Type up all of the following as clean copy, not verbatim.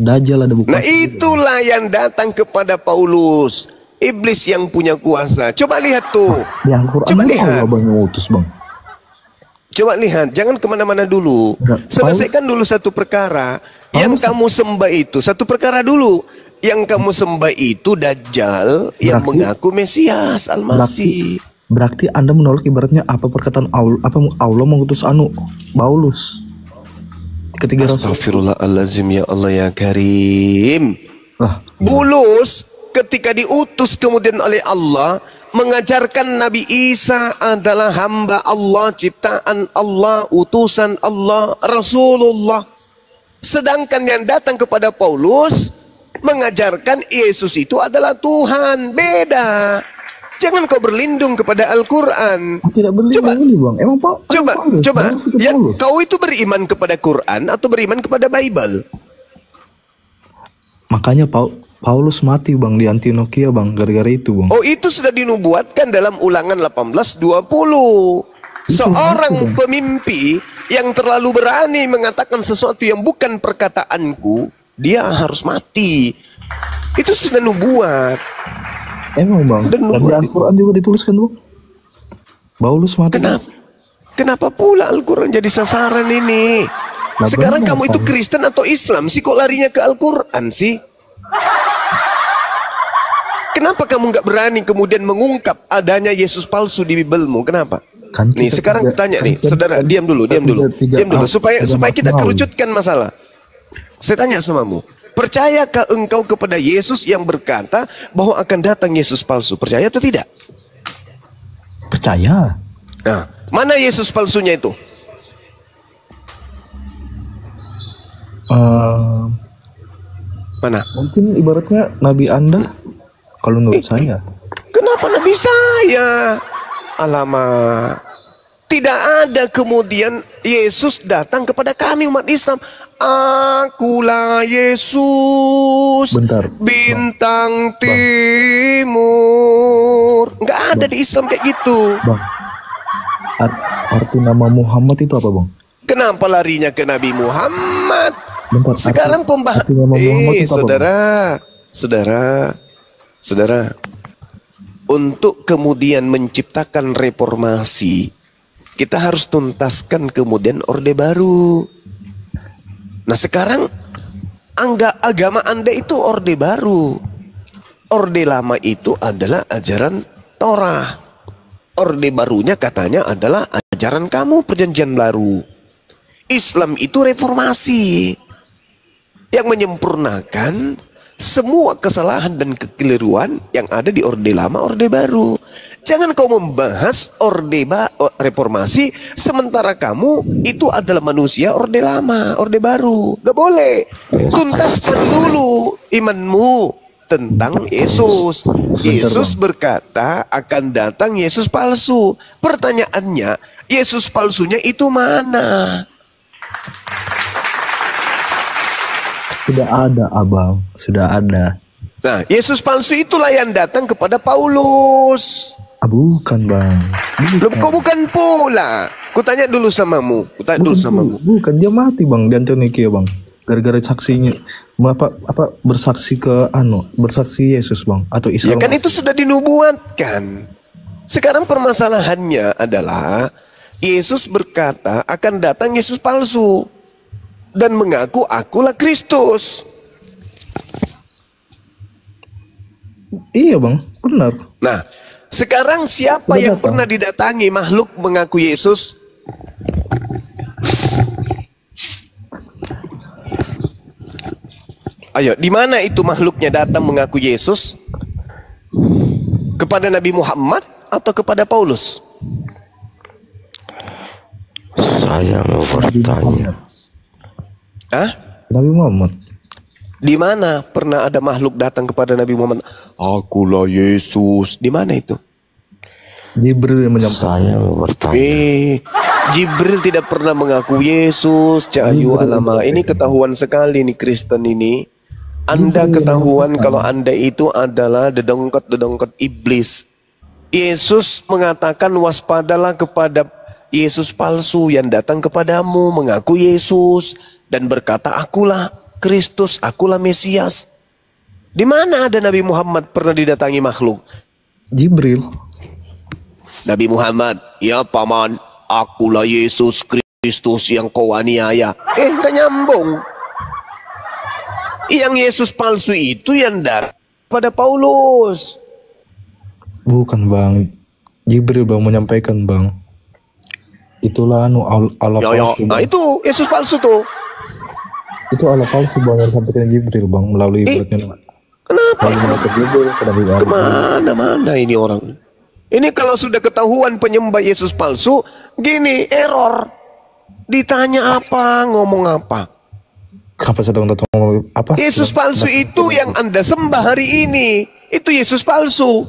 Dajjal ada buku. Nah itulah yang datang kepada Paulus. Iblis yang punya kuasa. Coba lihat tuh. Di Al-Quran Coba lihat. Bang utus bang. Coba lihat. Jangan kemana-mana dulu. Selesaikan dulu satu perkara. Yang kamu sembah itu. Satu perkara dulu. Yang kamu sembah itu Dajjal yang mengaku Mesias Al-Masih. Berarti Anda menolak ibaratnya apa perkataan Allah, Allah mengutus Paulus. Ketiga Rasul. Astagfirullahaladzim ya Allah ya Karim. Bulus ketika diutus kemudian oleh Allah mengajarkan Nabi Isa adalah hamba Allah, ciptaan Allah, utusan Allah, Rasulullah. Sedangkan yang datang kepada Paulus mengajarkan Yesus itu adalah Tuhan. Beda. Jangan kau berlindung kepada Al-Quran. Tidak berlindung ini bang. Emang Pak? Coba. Yang kau itu beriman kepada Quran atau beriman kepada Bible? Makanya Paulus mati bang di Antioquia bang. Gara-gara itu bang. Oh itu sudah dinubuatkan dalam Ulangan 18:20. Seorang pemimpi yang terlalu berani mengatakan sesuatu yang bukan perkataanku, dia harus mati. Itu sudah nubuat. Emang bang, dan di Al-Quran juga dituliskan bang. Paulus mati. Kenapa pula Al-Quran jadi sasaran ini? Sekarang kamu itu Kristen atau Islam sih? Kok larinya ke Al-Quran sih? Kenapa kamu nggak berani kemudian mengungkap adanya Yesus palsu di Bibelmu? Kenapa? Nih sekarang tanya nih, saudara, diam dulu, supaya kita kerucutkan masalah. Saya tanya samamu. Percayakah engkau kepada Yesus yang berkata bahwa akan datang Yesus palsu? Percaya atau tidak? Percaya. Nah, mana Yesus palsunya itu? Mana? Mungkin ibaratnya Nabi Anda. Kalau menurut saya. Kenapa Nabi saya? Alamak. Tidak ada kemudian Yesus datang kepada kami umat Islam. Akulah Yesus, bintang timur. Nggak ada di Islam kayak gitu. Bang, arti nama Muhammad itu apa bang? Kenapa larinya ke Nabi Muhammad? Sekarang saudara, untuk kemudian menciptakan reformasi, kita harus tuntaskan kemudian Orde Baru. Nah sekarang agama Anda itu Orde Baru. Orde Lama itu adalah ajaran Torah. Orde Barunya katanya adalah ajaran kamu Perjanjian Baru. Islam itu reformasi yang menyempurnakan semua kesalahan dan kekeliruan yang ada di Orde Lama, Orde Baru. Jangan kau membahas reformasi sementara kamu itu adalah manusia Orde Lama, Orde Baru. Gak boleh. Tuntaskan dulu imanmu tentang Yesus. Yesus berkata akan datang Yesus palsu. Pertanyaannya, Yesus palsunya itu mana? Sudah ada abang, sudah ada. Nah, Yesus palsu itulah yang datang kepada Paulus. Bukan bang. Kok bukan pula? Kutanya dulu samamu. Bukan, dia mati bang di Antioquia bang. Gara-gara saksinya bersaksi bersaksi Yesus bang atau Isa. Ya kan itu sudah dinubuatkan. Sekarang permasalahannya adalah Yesus berkata akan datang Yesus palsu dan mengaku akulah Kristus. Iya bang, benar. Nah, sekarang siapa yang pernah didatangi makhluk mengaku Yesus? Ayo, di mana itu makhluknya datang mengaku Yesus? Kepada Nabi Muhammad atau kepada Paulus? Saya mau bertanya. Nabi Muhammad. Di mana pernah ada makhluk datang kepada Nabi Muhammad? Akulah Yesus. Di mana itu? Jibril yang menyampaikan. Saya mau bertanya. Jibril tidak pernah mengaku Yesus. Cahayu alama. Ini ketahuan sekali nih Kristen ini. Anda ketahuan kalau Anda itu adalah dedongkot-dedongkot iblis. Yesus mengatakan waspadalah kepada Yesus palsu yang datang kepadamu mengaku Yesus dan berkata akulah. Kristus, akulah Mesias. Di mana ada Nabi Muhammad pernah didatangi makhluk? Jibril. Nabi Muhammad, ya paman, akulah Yesus Kristus yang kau aniaya. Gak nyambung. Yang Yesus palsu itu yang pada Paulus. Bukan bang, Jibril bang menyampaikan bang. Itulah Allah palsu. Nah itu Yesus palsu tuh. Itu Allah palsu bang yang disampaikan Jibril bang melalui beratnya. Kenapa? Kemana-mana ini orang. Ini kalau sudah ketahuan penyembah Yesus palsu, gini, error. Ditanya apa, ngomong apa. Kenapa sedang datang apa? Yesus palsu itu yang Anda sembah hari ini. Itu Yesus palsu.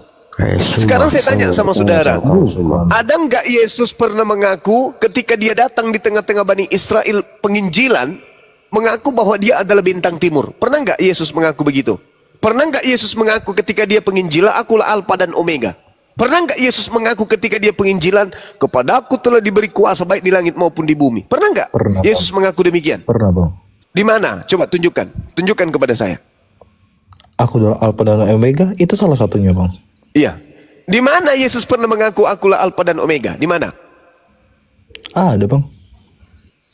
Sekarang saya tanya sama saudara. Ada nggak Yesus pernah mengaku ketika dia datang di tengah-tengah Bani Israel penginjilan, mengaku bahwa dia adalah bintang timur? Pernah nggak Yesus mengaku begitu? Pernah nggak Yesus mengaku ketika dia penginjilan, akulah Alfa dan Omega? Pernah nggak Yesus mengaku ketika dia penginjilan, kepadaku telah diberi kuasa baik di langit maupun di bumi? Pernah nggak Yesus mengaku demikian? Pernah bang. Di mana? Coba tunjukkan kepada saya. Aku adalah Alfa dan Omega, itu salah satunya bang. Iya. Di mana Yesus pernah mengaku akulah Alfa dan Omega? Di mana? Ada bang.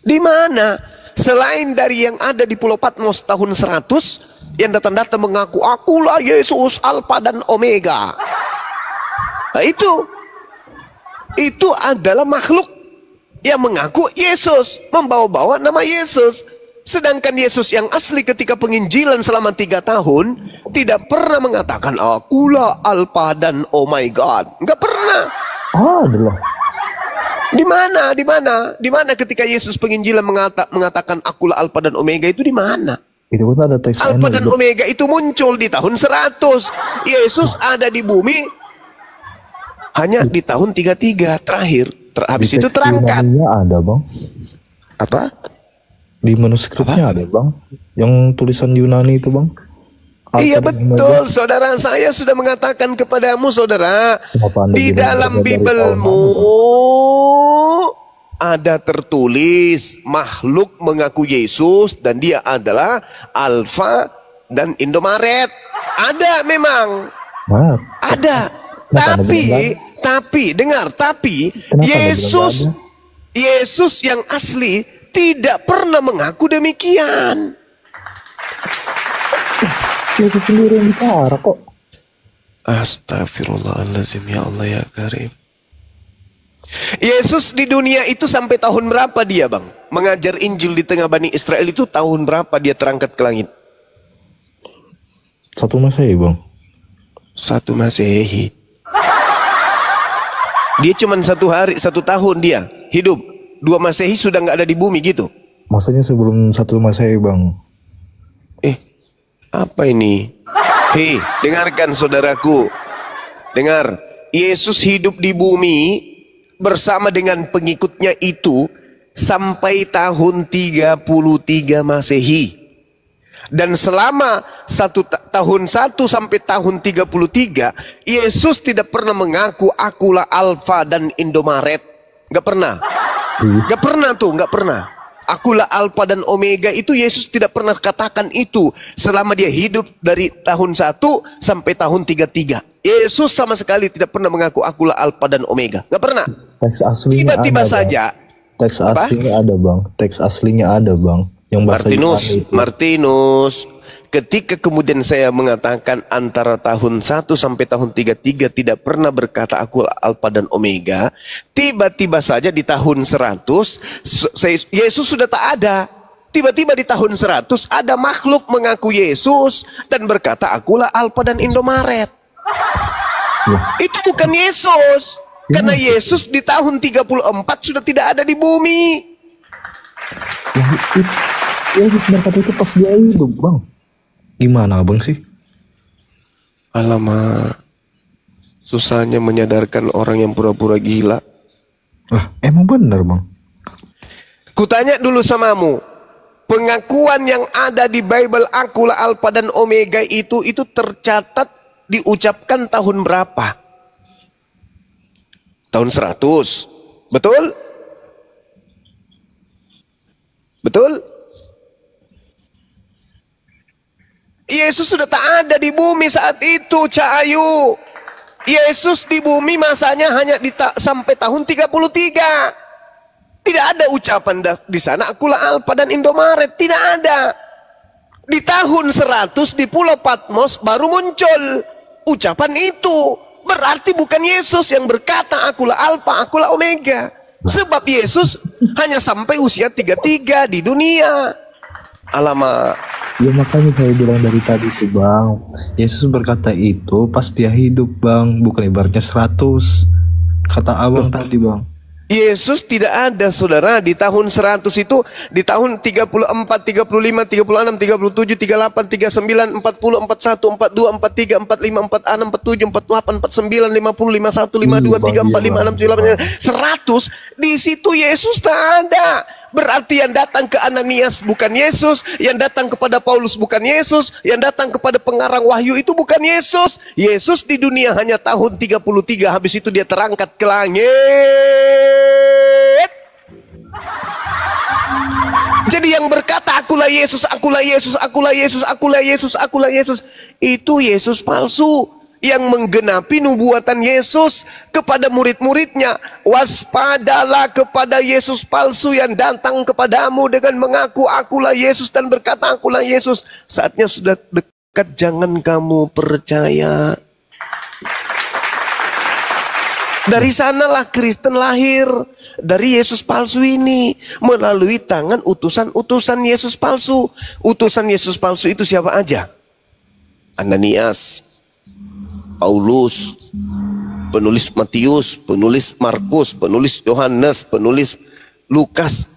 Di mana? Selain dari yang ada di Pulau Patmos tahun 100, yang datang-datang mengaku akulah Yesus Alfa dan Omega. Nah, itu adalah makhluk yang mengaku Yesus, membawa-bawa nama Yesus. Sedangkan Yesus yang asli ketika penginjilan selama 3 tahun tidak pernah mengatakan akulah Alfa dan oh my God. Enggak pernah. Adalah. Di mana ketika Yesus penginjilan mengatakan akulah Alfa dan Omega itu di mana? Itu pun ada teks Alfa dan Omega itu muncul di tahun 100. Yesus ada di bumi hanya di tahun 33 terakhir. Habis itu terangkat. Ada bang. Apa? Di manuskripnya ada bang. Yang tulisan Yunani itu bang. Iya betul, saudara, saya sudah mengatakan kepadamu saudara, di dalam Bibelmu ada tertulis makhluk mengaku Yesus dan dia adalah Alfa dan Indomaret. Ada memang. Ada. Tapi dengar, Yesus yang asli tidak pernah mengaku demikian. Yesus sendiri yang bicara kok. Astagfirullahaladzim, ya Allah ya Karim. Yesus di dunia itu sampai tahun berapa dia bang? Mengajar Injil di tengah Bani Israel itu tahun berapa dia terangkat ke langit? 1 Masehi bang. 1 Masehi. Dia cuma 1 tahun dia hidup. 2 Masehi sudah nggak ada di bumi gitu. Maksudnya sebelum 1 Masehi bang. Apa ini? Hei, dengarkan saudaraku. Dengar, Yesus hidup di bumi bersama dengan pengikutnya itu sampai tahun 33 Masehi. Dan selama tahun 1 sampai tahun 33, Yesus tidak pernah mengaku akulah Alfa dan Indomaret. Gak pernah. Gak pernah. Akulah Alfa dan Omega itu Yesus tidak pernah katakan itu selama dia hidup dari tahun 1 sampai tahun 33. Yesus sama sekali tidak pernah mengaku akulah Alfa dan Omega. Gak pernah. Teks aslinya tiba-tiba ada, saja. Teks aslinya ada bang. Teks aslinya ada bang. Yang bahasa Martinus. Ketika kemudian saya mengatakan antara tahun 1 sampai tahun 33 tidak pernah berkata aku Alfa dan Omega, tiba-tiba saja di tahun 100 Yesus sudah tak ada. Tiba-tiba di tahun 100 ada makhluk mengaku Yesus dan berkata akulah Alfa dan Indomaret. Itu bukan Yesus. Karena Yesus di tahun 34 sudah tidak ada di bumi. Yesus berkata itu pas dia hidup bang. Gimana abang sih? Alamak, susahnya menyadarkan orang yang pura-pura gila. Emang benar bang? Kutanya dulu samamu, pengakuan yang ada di Bible akulah Alfa dan Omega itu tercatat diucapkan tahun berapa? Tahun 100, betul? Betul? Yesus sudah tak ada di bumi saat itu, Cak Ayu. Yesus di bumi masanya hanya sampai tahun 33. Tidak ada ucapan di sana akulah Alfa dan Indomaret, tidak ada. Di tahun 100 di Pulau Patmos baru muncul ucapan itu. Berarti bukan Yesus yang berkata akulah Alfa, akulah Omega. Sebab Yesus hanya sampai usia 33 di dunia. Alamak. Ya makanya saya bilang dari tadi tuh bang, Yesus berkata itu pas dia hidup bang, bukan ibaratnya 100. Kata abang tadi bang. Yesus tidak ada saudara di tahun 100 itu, di tahun 34, 35, 36, 37, 38, 39, 40, 41, 42, 43, 45, 46, 47, 48, 49, 50, 51, 52, 34, 56, 100. Di situ Yesus tak ada. Berarti yang datang ke Ananias bukan Yesus, yang datang kepada Paulus bukan Yesus, yang datang kepada pengarang Wahyu itu bukan Yesus. Yesus di dunia hanya tahun 33, habis itu dia terangkat ke langit. Jadi yang berkata akulah Yesus, akulah Yesus, akulah Yesus, akulah Yesus, akulah Yesus, itu Yesus palsu yang menggenapi nubuatan Yesus kepada murid-muridnya. Waspadalah kepada Yesus palsu yang datang kepadamu dengan mengaku akulah Yesus dan berkata akulah Yesus. Saatnya sudah dekat, jangan kamu percaya. Dari sanalah Kristen lahir, dari Yesus palsu ini, melalui tangan utusan-utusan Yesus palsu. Utusan Yesus palsu itu siapa aja? Ananias, Paulus, penulis Matius, penulis Markus, penulis Yohanes, penulis Lukas,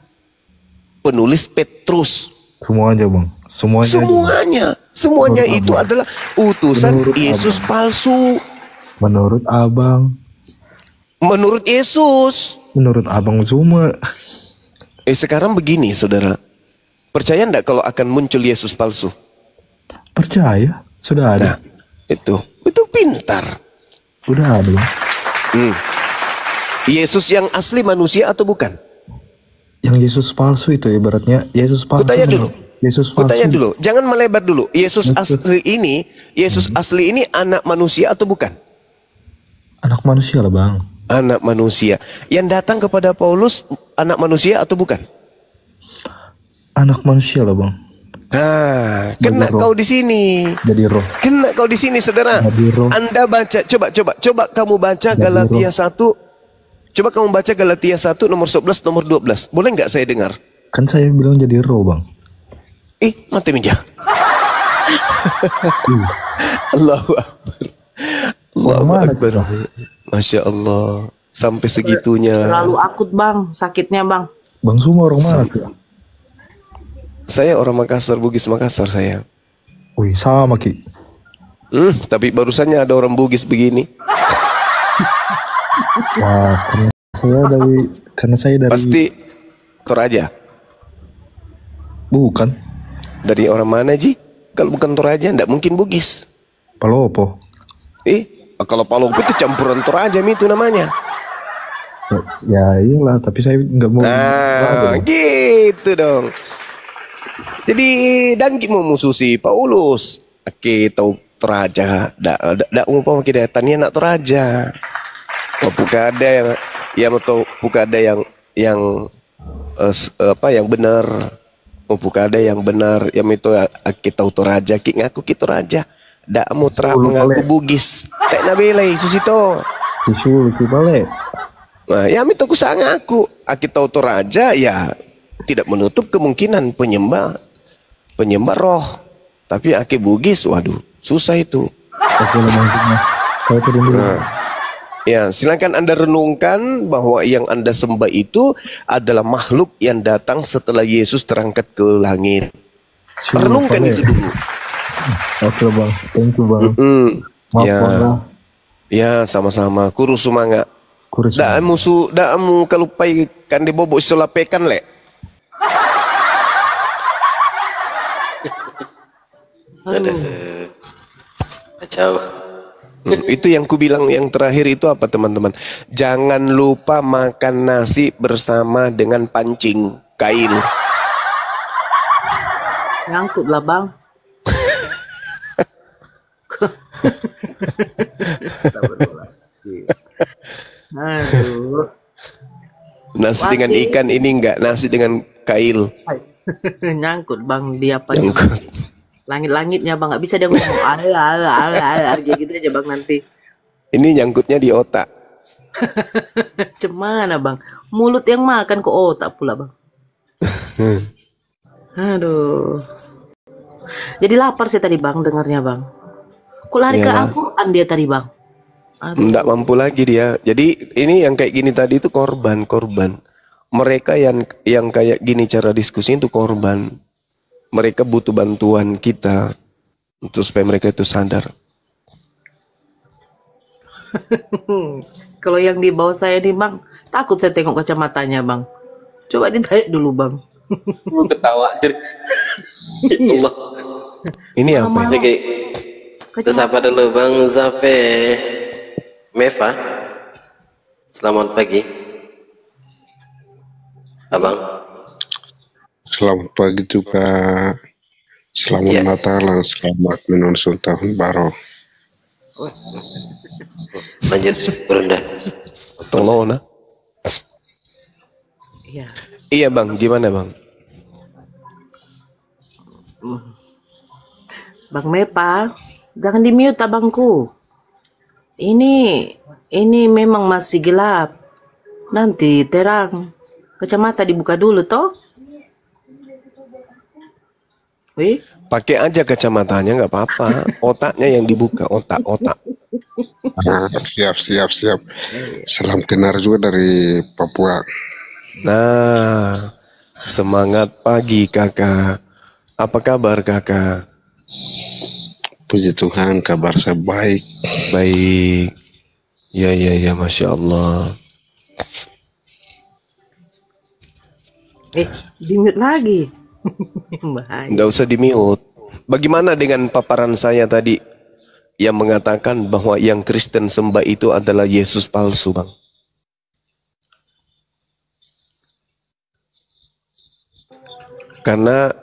penulis Petrus. Semuanya bang, semuanya itu adalah utusan Yesus palsu. Menurut abang, menurut Yesus, menurut abang semua. Sekarang begini saudara, percaya enggak kalau akan muncul Yesus palsu? Percaya, sudah ada. Nah, itu pintar. Udah ada bang. Yesus yang asli manusia atau bukan? Yang Yesus palsu itu ibaratnya Yesus palsu. Kutanya dulu. Yesus palsu. Kutanya dulu. Jangan melebar dulu. Yesus asli ini, Yesus asli ini anak manusia atau bukan? Anak manusia lah bang. Anak manusia. Yang datang kepada Paulus anak manusia atau bukan? Anak manusia lah bang. Nah, kena kau di sini. Jadi roh. Kena kau di sini, saudara. Anda baca, coba kamu baca Galatia 1. Coba kamu baca Galatia 1 nomor 11 nomor 12. Boleh nggak saya dengar? Kan saya bilang jadi roh, bang. Mati meja. Allahu Akbar. Allahu Akbar. Masya Allah. Sampai segitunya. Terlalu akut, bang. Sakitnya, bang. Bang semua orang mana tuh? Saya orang Makassar, Bugis Makassar saya. Wih, sama Ki. Tapi barusannya ada orang Bugis begini. Wah, karena saya dari pasti Toraja. Bukan. Dari orang mana Ji? Kalau bukan Toraja, enggak mungkin Bugis. Palopo. Kalau Palopo itu campuran Toraja itu namanya. Ya iyalah, tapi saya nggak mau. Nah, gitu dong. Jadi dangki mau mususi Paulus. Kita Toraja, dak umpama kita tania nak Toraja. Bukan ada yang atau bukan ada yang yang benar. Bukan ada yang benar. Yang itu kita Toraja, ngaku kita Toraja. Dak mau mengaku Bugis. Tak nabelai susito. Disuruh kibale. Nah, ya itu aku sangat aku. Kita Toraja ya tidak menutup kemungkinan penyembah roh. Tapi aki Bugis, waduh, susah itu. Ya, silakan Anda renungkan bahwa yang Anda sembah itu adalah makhluk yang datang setelah Yesus terangkat ke langit. Renungkan itu dulu. Oke bang, thank you bang. Maaf ya, sama-sama. Kurus semangat. Dak mu kalupai kan di bobok solapekan le. Kacau. Itu yang ku bilang yang terakhir itu apa teman-teman? Jangan lupa makan nasi bersama dengan pancing kain. Nyangkut lah bang. Astagfirullahaladzim. Aduh. Nasi dengan Lagi. ikan ini enggak, nasi dengan kail. Nyangkut bang, dia apa sih? Nyangkut. Langit-langitnya bang, nggak bisa dia ngomong ala gitu aja bang nanti. Ini nyangkutnya di otak. Cemana bang? Mulut yang makan ke otak pula bang. Aduh. Jadi lapar saya tadi bang dengarnya bang. Kok lari ke Iyalah. Al-Quran dia tadi bang? Aduh. Enggak mampu lagi dia. Jadi ini yang kayak gini tadi itu korban. Mereka yang kayak gini cara diskusi itu korban. Mereka butuh bantuan kita untuk supaya mereka itu sadar. Kalau yang di bawah saya nih bang, takut saya tengok kacamatanya bang. Coba ditarik dulu bang. Ketawa jadi. Ya Allah. Ini apa? ini? Oke. Kita sapa dulu Bang Zafe Meva. Selamat pagi. Abang. Selamat pagi juga. Selamat Iya. Natal dan selamat menunjuk tahun baru. Lanjut Bunda. Tolong nah. Iya. Iya bang, gimana bang? Bang Mepa, jangan di mute abangku. Ini memang masih gelap. Nanti terang. Kacamata dibuka dulu toh. Wih, Pakai aja kacamatanya nggak apa-apa. Otaknya yang dibuka, otak. Siap. Salam kenal juga dari Papua. Nah, semangat pagi kakak. Apa kabar kakak? Puji Tuhan, kabar saya baik. Baik. Ya, Masya Allah. di mute lagi. Bahaya. Nggak usah di-mute. Bagaimana dengan paparan saya tadi yang mengatakan bahwa yang Kristen sembah itu adalah Yesus palsu, bang? Karena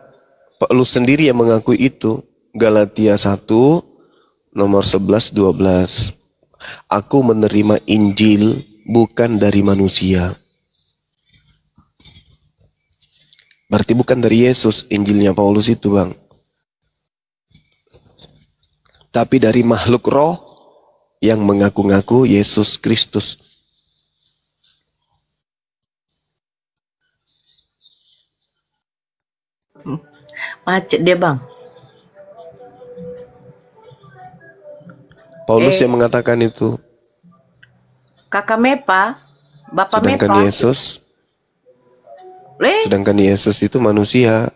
Paulus sendiri yang mengakui itu. Galatia 1 nomor 11-12. Aku menerima Injil bukan dari manusia. Berarti bukan dari Yesus Injilnya Paulus itu bang. Tapi dari makhluk roh yang mengaku-ngaku Yesus Kristus. Macet dia bang. Paulus yang mengatakan itu. Kakak Mepa, Bapak Sedangkan Mepa. Yesus, sedangkan Yesus itu manusia.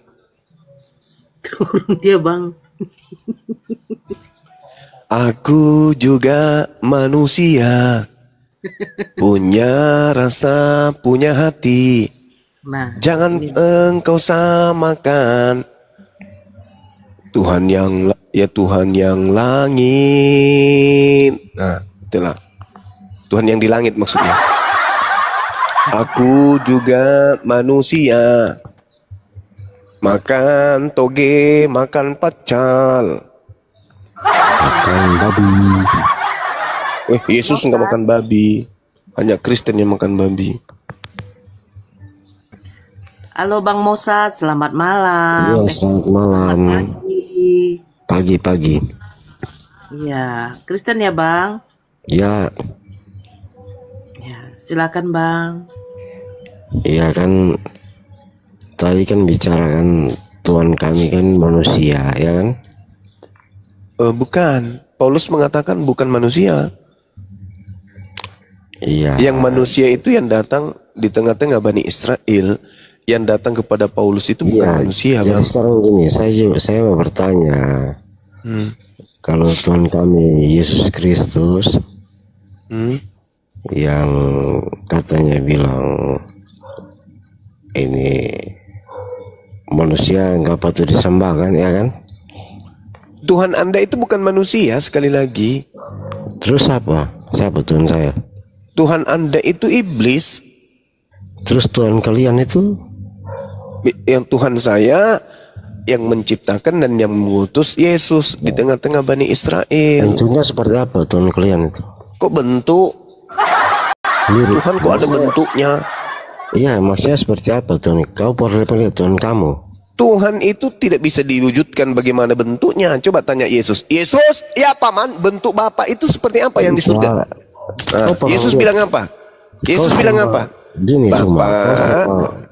Turun dia bang. Aku juga manusia, punya rasa, punya hati. Nah, Jangan engkau samakan Tuhan yang langit. Nah, itulah Tuhan yang di langit maksudnya. Aku juga manusia, makan toge, makan pacal. Makan babi. Yesus nggak makan babi, hanya Kristen yang makan babi. halo Bang Mosad, selamat malam. Iya, selamat malam. Pagi-pagi. Iya, Kristen ya Bang. Ya, Ya, silakan Bang. iya kan. Tadi kan bicarakan Tuhan kami kan manusia, ya kan? Bukan, Paulus mengatakan bukan manusia. Iya. Yang manusia itu yang datang di tengah-tengah Bani Israel, yang datang kepada Paulus itu bukan Iya, manusia. jadi Bang. sekarang gini, saya mau bertanya, kalau Tuhan kami Yesus Kristus yang katanya bilang ini manusia nggak patut disembah kan, ya kan? Tuhan Anda itu bukan manusia sekali lagi. Terus apa? Siapa Tuhan saya? Tuhan Anda itu iblis. Terus Tuhan kalian itu? Yang Tuhan saya yang menciptakan dan yang mengutus Yesus di tengah-tengah Bani Israel. Bentuknya seperti apa Tuhan kalian itu? Kok bentuk? Tuhan kok ada bentuknya? Iya, maksudnya seperti apa Tuhan? Kau pernah lihat Tuhan kamu? Tuhan itu tidak bisa diwujudkan bagaimana bentuknya. Coba tanya Yesus. Yesus, ya paman, bentuk Bapa itu seperti apa yang di surga? Nah, Yesus bilang apa? Yesus bilang apa? Gini cuma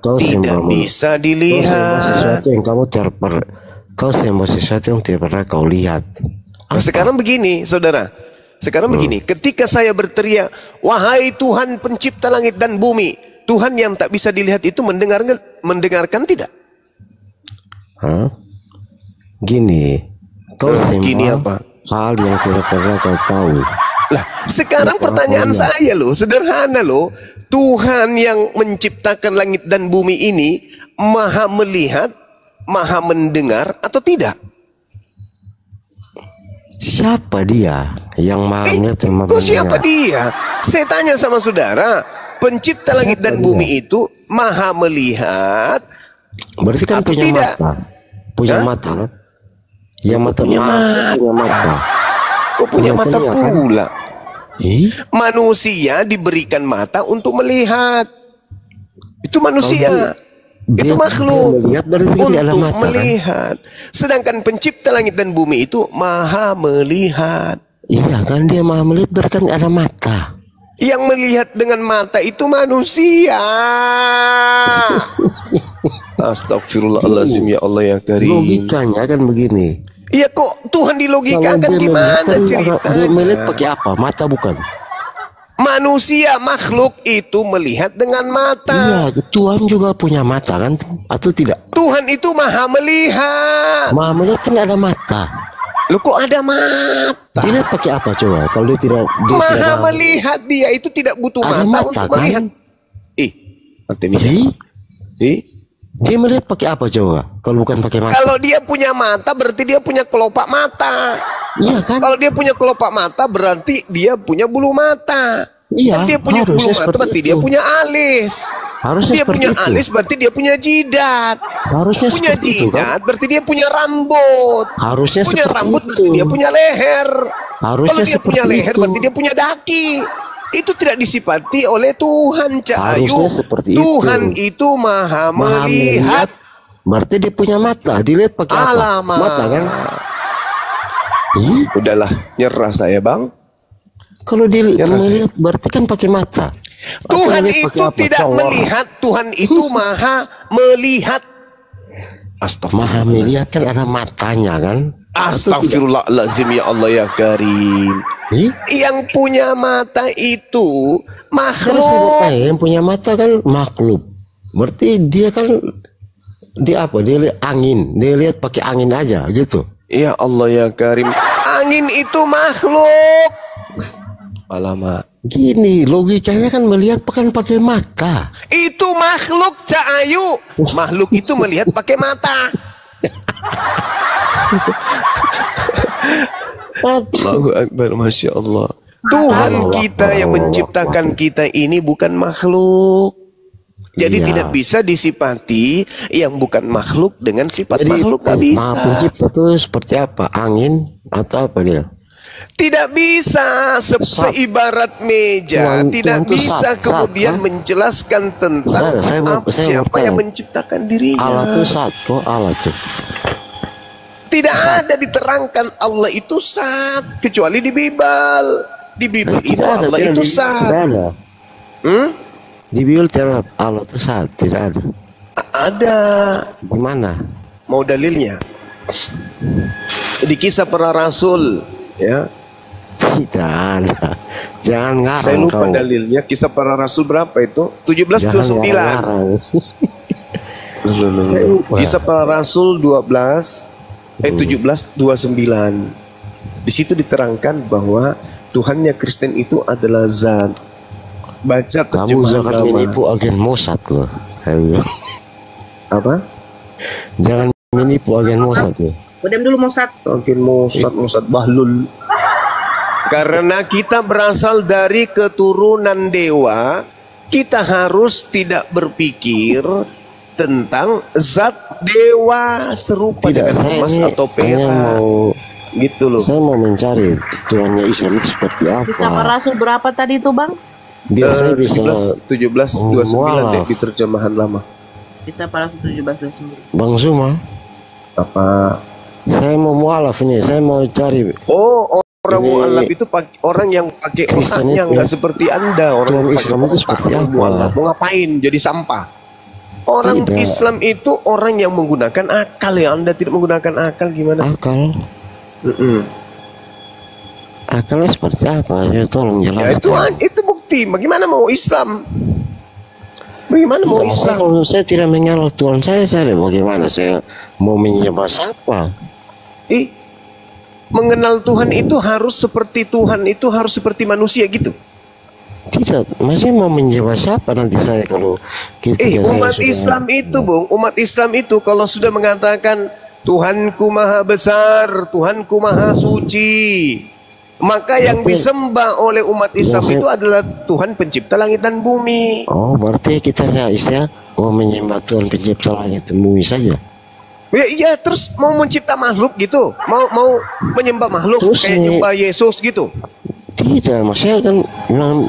kau tidak bisa dilihat. Sesuatu yang kau sembah sesuatu yang tidak pernah kau lihat. Nah, sekarang begini, saudara. Sekarang begini, ketika saya berteriak, wahai Tuhan pencipta langit dan bumi, Tuhan yang tak bisa dilihat itu mendengarkan tidak? Hah? Gini, kau sembah gini apa? hal yang tidak pernah kau tahu. Lah, sekarang pertanyaan saya loh, sederhana loh. Tuhan yang menciptakan langit dan bumi ini maha melihat, maha mendengar atau tidak? Siapa dia yang maha melihat dan maha mendengar? Siapa dia? Saya tanya sama saudara, pencipta langit dan bumi itu maha melihat. Berarti kan atau punya tidak? mata. Punya mata kan? Yang mata punya mata. Kok punya mata pula? Manusia diberikan mata untuk melihat. Itu manusia. Itu makhluk untuk melihat. Sedangkan pencipta langit dan bumi itu maha melihat. Iya kan, dia maha melihat, berarti kan ada mata. Yang melihat dengan mata itu manusia. Astagfirullahaladzim, ya Allah ya Karim. Logikanya kan begini. Iya, kok Tuhan dilogikakan gimana ceritanya? Dia melihat pakai apa? Mata bukan? Manusia, makhluk itu melihat dengan mata. Iya, Tuhan juga punya mata kan? Atau tidak? Tuhan itu maha melihat. Maha melihat kan ada mata. Loh, kok ada mata? Dilihat pakai apa coba? Kalau dia tidak maha melihat, dia itu tidak butuh mata untuk melihat. Dia melihat pakai apa coba? Kalau bukan pakai mata. Kalau dia punya mata berarti dia punya kelopak mata. Iya kan? Kalau dia punya kelopak mata berarti dia punya bulu mata. Iya. Dan dia punya bulu mata berarti dia punya alis. Harusnya dia punya alis berarti dia punya jidat. Harusnya punya jidat kan? berarti dia punya rambut. Harusnya punya rambut berarti dia punya leher. Harusnya kalau dia punya leher berarti dia punya daki. Itu tidak disifati oleh Tuhan, Cahayu. Tuhan itu maha melihat. Berarti dia punya mata. Dilihat pakai apa? Mata kan? Udahlah, nyerah saya, Bang. Kalau dia melihat berarti kan pakai mata. Tuhan itu tidak melihat. Tuhan itu maha melihat. Maha melihat kan ada matanya kan? Astagfirullahaladzim, ya Allah ya Karim. Yang punya mata itu makhluk. Yang punya mata kan makhluk. Berarti dia kan dia apa? Dia lihat angin. Dia lihat pakai angin aja gitu. Ya Allah ya Karim. Angin itu makhluk. Alamak. Gini logikanya kan melihat kan pakai mata. Itu makhluk, Cahayu. Makhluk itu melihat pakai mata. Allahu Akbar, Masya Allah. Tuhan kita yang menciptakan kita ini bukan makhluk. Jadi tidak bisa disifati yang bukan makhluk dengan sifat makhluk. Gak bisa. Maha pencipta itu seperti apa? Angin atau apa dia? Tidak bisa seibarat meja. Tidak bisa kemudian menjelaskan tentang siapa yang menciptakan dirinya. Allah itu satu, Allah itu. Tidak ada diterangkan Allah itu sat kecuali di Bible. Di Bible itu Allah itu sat. Di Bible tidak Allah itu sat, tidak ada. Ada. Gimana? Mau dalilnya? Di Kisah Para Rasul, ya. Tidak ada. Jangan ngarang. Saya lupa dalilnya. Kisah Para Rasul berapa itu? 17:29. Kisah Para Rasul 17:29. Di situ diterangkan bahwa Tuhannya Kristen itu adalah zat. Baca kamu jangan menipu agen Mossad loh. Apa? Jangan menipu agen Mossad loh. Diam dulu Mossad. Agen Mossad Bahlul. Karena kita berasal dari keturunan dewa, kita harus tidak berpikir tentang zat dewa serupa Tidak, dengan saya emas ini atau hanya perak. mau Gitu loh. Saya mau mencari Tuhannya Islam itu seperti Kisah apa. para rasul berapa tadi itu bang? Biar saya bisa 17 29 deh mualaf. di terjemahan lama. Kisah para rasul 17:29. Bang Zuma, Apa? saya mau mualaf ini. Saya mau cari Oh, orang Ini mualaf itu orang yang pakai Kristen otaknya itu nggak seperti Anda. Orang Tuhan yang pakai Islam itu otak, seperti orang apa? mualaf. Mau ngapain? Jadi sampah. Orang Tidak. Islam itu orang yang menggunakan akal ya. Anda tidak menggunakan akal gimana? akal. Mm-mm. Akalnya seperti apa? Ya, tolong Ya jelaskan. itu bukti. Bagaimana mau Islam? Bagaimana mau Tidak, maksudnya Islam? kalau saya tidak mengenal Tuhan saya bagaimana saya mau menyembah siapa? Mengenal Tuhan itu harus seperti Tuhan itu harus seperti manusia gitu. Tidak, maksudnya mau menyembah siapa nanti saya kalau ketika saya Umat sudah- Islam itu, Bung, umat Islam itu kalau sudah mengatakan Tuhanku maha besar, Tuhanku maha suci, maka yang Betul. disembah oleh umat Islam Yang saya- itu adalah Tuhan pencipta langit dan bumi. Oh, berarti kita ya istilah mau menyembah Tuhan pencipta langit dan bumi saja. Ya, iya, terus mau mencipta makhluk gitu, mau menyembah makhluk Terus kayak ini- nyembah Yesus gitu. Tidak, maksudnya kan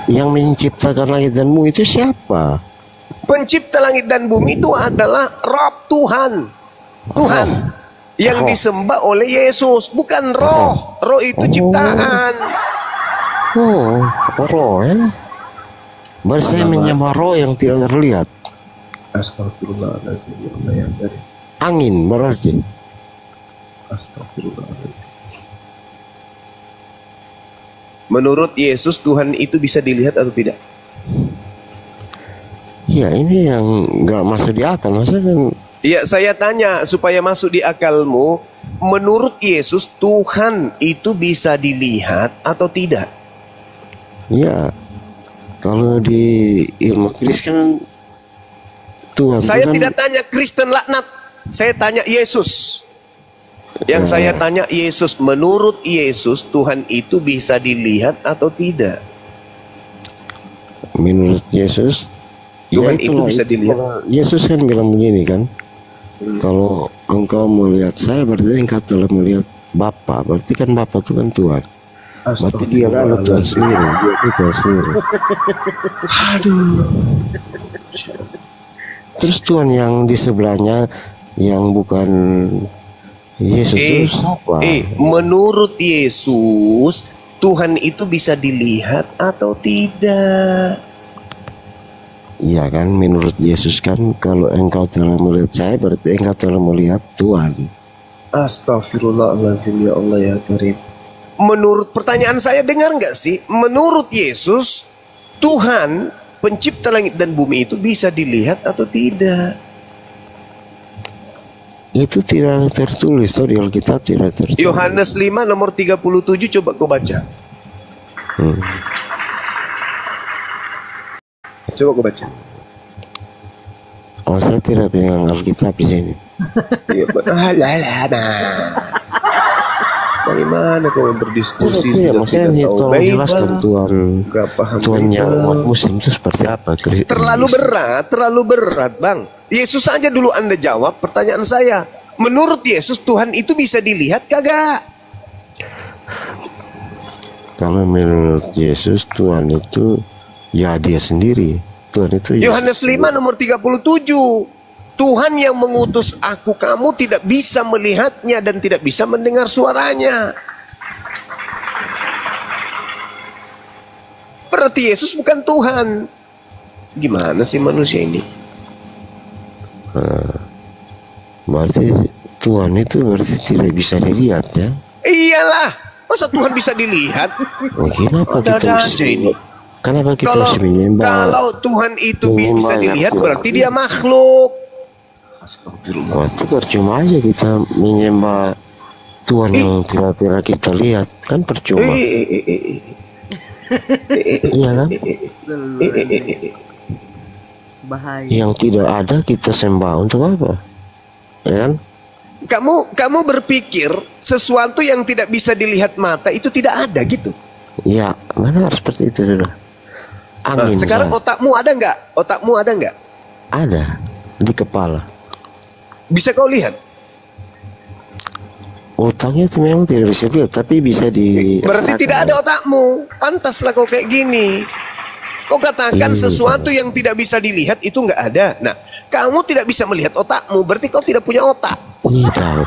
yang menciptakan langit dan bumi itu siapa? Pencipta langit dan bumi itu adalah Rabb Tuhan. Tuhan yang Roh. disembah oleh Yesus, bukan roh. Roh itu ciptaan. Oh, roh ya. Berarti saya menyembah roh yang tidak terlihat. Astagfirullahaladzim. Angin berarti. Astagfirullahaladzim. Menurut Yesus Tuhan itu bisa dilihat atau tidak? Ya ini yang nggak masuk di akal. Maksudnya kan Ya, saya tanya supaya masuk di akalmu. Menurut Yesus Tuhan itu bisa dilihat atau tidak? ya kalau di ilmu Kristen Tuhan Saya itu kan tidak tanya Kristen laknat. Saya tanya Yesus. Yang saya tanya Yesus, menurut Yesus Tuhan itu bisa dilihat atau tidak? menurut Yesus Tuhan itu itulah, bisa dilihat. kalau Yesus kan bilang begini kan, kalau engkau melihat saya berarti engkau telah melihat Bapa, berarti kan Bapa itu kan Tuhan, berarti dia adalah Tuhan sendiri, dia itu Tuhan sendiri. Terus Tuhan yang di sebelahnya yang bukan Yesus itu siapa? Menurut Yesus Tuhan itu bisa dilihat atau tidak? Iya kan, menurut Yesus kan kalau engkau telah melihat saya berarti engkau telah melihat Tuhan. Astagfirullahaladzim, ya Allah ya Karim. Menurut pertanyaan saya, dengar nggak sih? Menurut Yesus Tuhan pencipta langit dan bumi itu bisa dilihat atau tidak? Itu tidak tertulis tuh di Alkitab, tidak tertulis. Yohanes 5 nomor 37, coba kau baca. Coba kau baca. Oh, saya tidak pegang Alkitab di sini. Iya, dari mana kau berdiskusi? Tidak, maksudnya tidak tahu tolong Bible? jelaskan Tuhan, Nggak paham Tuhan yang Bible. umat Muslim itu seperti apa? Terlalu berat, Bang. Yesus saja dulu Anda jawab pertanyaan saya. Menurut Yesus Tuhan itu bisa dilihat kagak? Kalau menurut Yesus Tuhan itu ya dia sendiri. Tuhan itu Yesus Yohanes 5 nomor 37. Tuhan yang mengutus aku, kamu tidak bisa melihatnya dan tidak bisa mendengar suaranya. Berarti Yesus bukan Tuhan. Gimana sih manusia ini? Berarti Tuhan itu berarti tidak bisa dilihat ya. Iyalah, masa Tuhan bisa dilihat? Oh, kenapa kita Ada harus aja ini. Kenapa kita Kalau harus menyembah? kalau Tuhan itu bisa menyembah dilihat, Al-Quran? berarti dia makhluk. Wah, itu percuma aja kita menyembah Tuhan yang tidak pernah kita lihat, kan percuma. Iya kan? Bahaya. Yang tidak ada kita sembah untuk apa? Ya kan? Kamu berpikir sesuatu yang tidak bisa dilihat mata itu tidak ada gitu. Ya, mana harus seperti itu sudah. Angin. Sekarang Zat. otakmu ada nggak? Otakmu ada nggak? Ada. Di kepala. Bisa kau lihat? Otaknya itu memang tidak bisa lihat, tapi bisa di. Berarti tidak ada otakmu. Pantaslah kau kayak gini. Kau katakan sesuatu yang tidak bisa dilihat itu nggak ada. Nah, kamu tidak bisa melihat otakmu, berarti kau tidak punya otak. Tidak.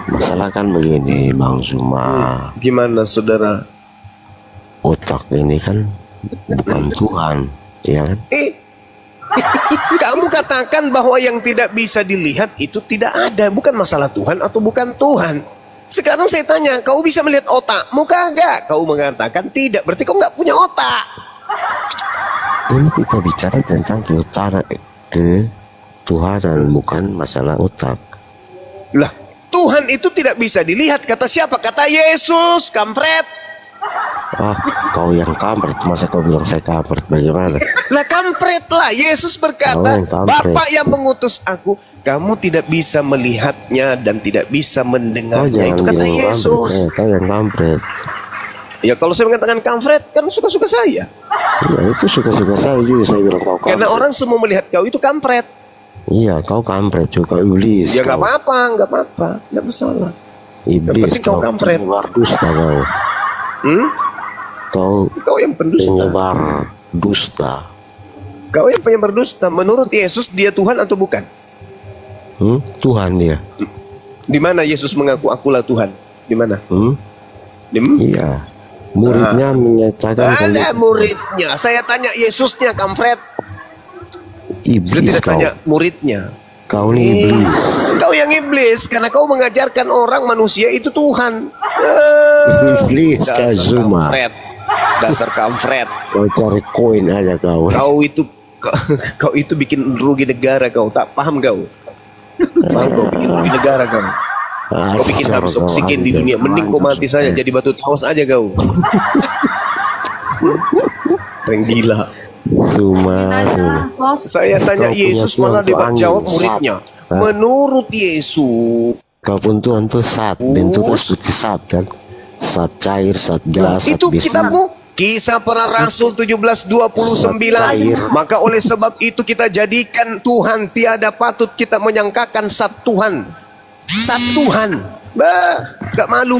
Masalah kan begini, Bang Zuma. Gimana, saudara? Otak ini kan bukan Tuhan, ya kan? Kamu katakan bahwa yang tidak bisa dilihat itu tidak ada. Bukan masalah Tuhan atau bukan Tuhan. Sekarang saya tanya, kau bisa melihat otakmu kagak? Kau mengatakan tidak, berarti kau nggak punya otak. Ini kita bicara tentang ketuhanan, bukan masalah otak. Lah, Tuhan itu tidak bisa dilihat. Kata siapa? Kata Yesus, kampret. Ah, kau yang kampret, masa kau bilang saya kampret, bagaimana? Lah kampret lah. Yesus berkata, Bapa yang mengutus aku, kamu tidak bisa melihatnya dan tidak bisa mendengarnya. Itu kata Yesus. Kau yang kampret. Ya kalau saya mengatakan kampret, kan suka-suka saya. Iya, itu suka-suka saya juga, saya bilang kau kampret. Karena orang semua melihat kau itu kampret. Iya, kau kampret juga, iblis. Ya nggak apa-apa, nggak masalah. Iblis, kau kampret. Penyebar dusta kau. Kau yang pendusta. Penyebar dusta. Kau yang penyebar dusta. Menurut Yesus dia Tuhan atau bukan? Tuhan dia. Di mana Yesus mengaku akulah Tuhan? Di mana? Iya. Muridnya menyatakan. Ada muridnya. Saya tanya Yesusnya, kampret. Iblis. Saya tidak tanya muridnya. Kau nih iblis. Kau yang iblis karena kau mengajarkan orang manusia itu Tuhan. Iblis kayak Zuma. Dasar kampret. Kau cari koin aja kau. Kau itu bikin rugi negara kau. Tak paham kau. Kau bikin rugi negara kau. Kau bikin habis oksigen di dunia. Mending kau mati saja jadi batu tawas aja kau. Orang gila. Zuma. Saya tanya Yesus, malah dia jawab muridnya. Menurut Yesus, kau pun Tuhan tuh sat, bentuknya seperti sat kan, sat cair, sat gas. Itu kitabmu Kisah Para Rasul 17:29. Maka oleh sebab itu kita jadikan Tuhan tiada patut kita menyangkakan sat Tuhan. Sat Tuhan. Gak malu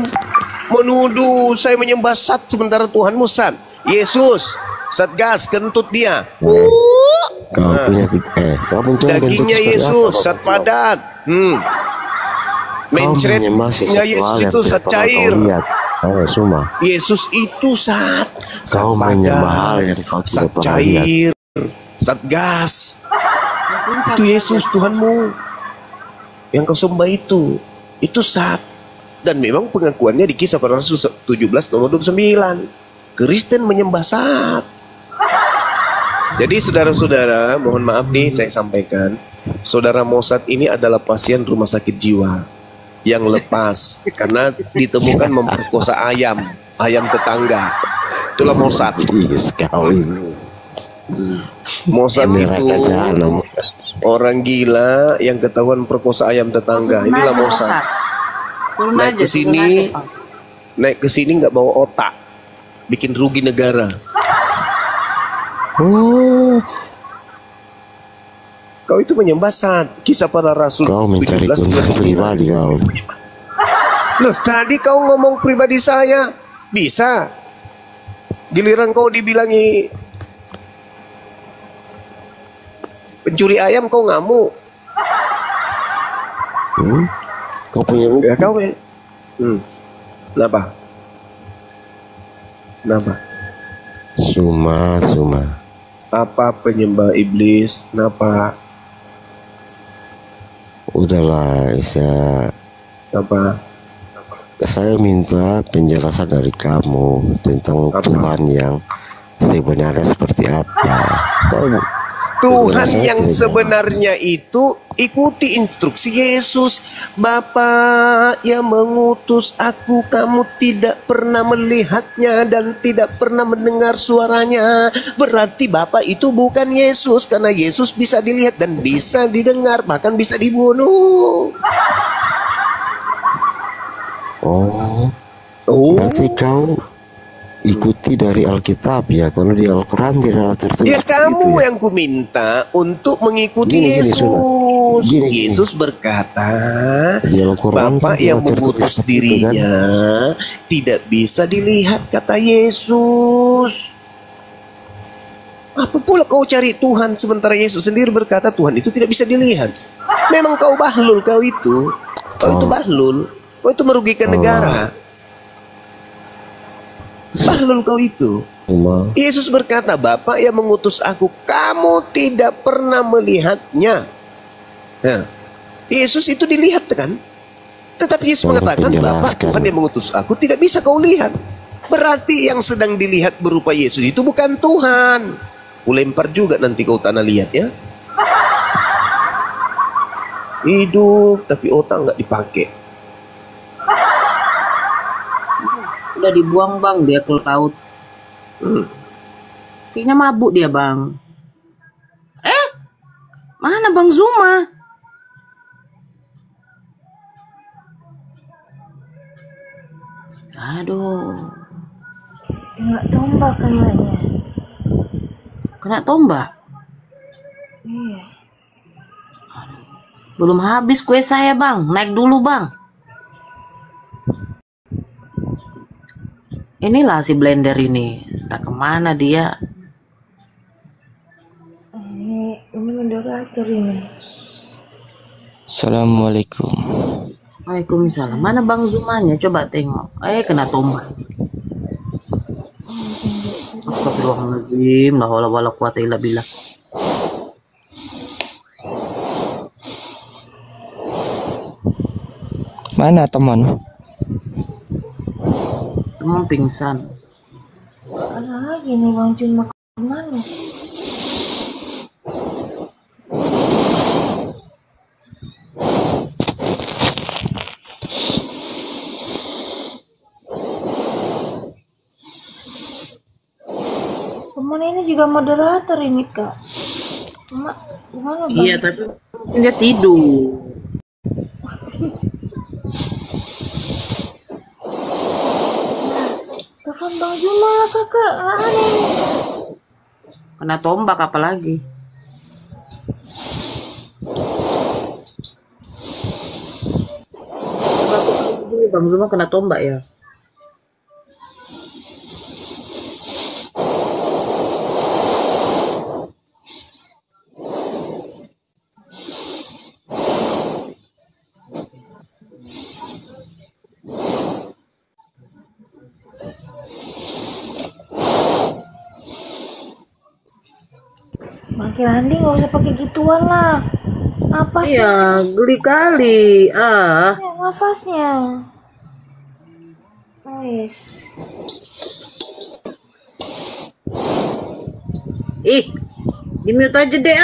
menuduh saya menyembah sat sementara Tuhanmu sat. Yesus Satgas, kentut dia. Kau punya dagingnya Yesus, sat padat. Mencretnya Yesus itu sat cair. Yesus itu sat. Kau menyembah hal yang kau tidak pernah lihat. Sat gas. Itu Yesus Tuhanmu. Yang kau sembah itu sat. Dan memang pengakuannya di Kisah Para Rasul 17:29. Kristen menyembah sat. Jadi saudara-saudara, mohon maaf nih saya sampaikan, saudara Mossad ini adalah pasien rumah sakit jiwa yang lepas karena ditemukan memperkosa ayam tetangga. Itulah Mossad. Mossad itu orang gila yang ketahuan perkosa ayam tetangga. Inilah Mossad. Naik ke sini nggak bawa otak, bikin rugi negara. Kau itu menyembah sat. Kisah Para Rasul. Kau mencari keuntungan pribadi kau. Loh, tadi kau ngomong pribadi saya. Bisa. Giliran kau dibilangi pencuri ayam, kau ngamuk. Kau punya bukti? Ya kau ya. Kenapa? Zuma. Apa penyembah iblis? Kenapa? Udahlah, saya minta penjelasan dari kamu tentang Tuhan yang sebenarnya seperti apa. Tuhan yang sebenarnya itu ikuti instruksi Yesus. Bapa yang mengutus aku, kamu tidak pernah melihatnya dan tidak pernah mendengar suaranya. Berarti Bapa itu bukan Yesus, karena Yesus bisa dilihat dan bisa didengar, bahkan bisa dibunuh. Berarti kau ikuti dari Alkitab ya, kalau di Al-Quran tidak tertulis Ya kamu gitu ya. yang kuminta untuk mengikuti Gini, Yesus. Sunan. Gini. Yesus berkata, Di Al-Quran Bapak kan yang tidak tertulis mengutus seperti itu, kan? dirinya tidak bisa dilihat, kata Yesus. Apa pula kau cari Tuhan sementara Yesus sendiri berkata Tuhan itu tidak bisa dilihat? Memang kau bahlul, kau itu bahlul, kau itu merugikan negara. Bahlul kau itu. Allah. Yesus berkata, Bapak yang mengutus aku, kamu tidak pernah melihatnya. Nah, Yesus itu dilihat kan? Tetapi Yesus Suara mengatakan, Bapak penjelaskan. Tuhan yang mengutus aku tidak bisa kau lihat. Berarti yang sedang dilihat berupa Yesus itu bukan Tuhan. Kulempar juga nanti kau tanah liat ya. Hidup tapi otak nggak dipakai. Udah dibuang bang dia ke laut. Kayaknya mabuk dia bang. Mana Bang Zuma? Aduh. Kena tombak kayaknya. Kena tombak? Iya. Belum habis kue saya bang. Naik dulu bang. Inilah si blender ini. Tak kemana dia. Ini moderator ini. Assalamualaikum. Waalaikumsalam. Mana Bang Zumanya? Coba tengok. Kena tombak. Astagfirullahaladzim. La haula wala quwata illa billah. Mana teman? Teman pingsan. Ada lagi nih Bang Jun, mau kemana? Teman ini juga moderator ini Kak. Gimana Bang? Iya tapi mungkin dia tidur. Telepon Bang Juma lah kakak, aneh. Kena tombak apalagi. Bang Zuma kena tombak ya. Bang Kirandi nggak usah pakai gituan lah. Napasnya, Iya, geli kali. nafasnya. Nice. Di mute aja deh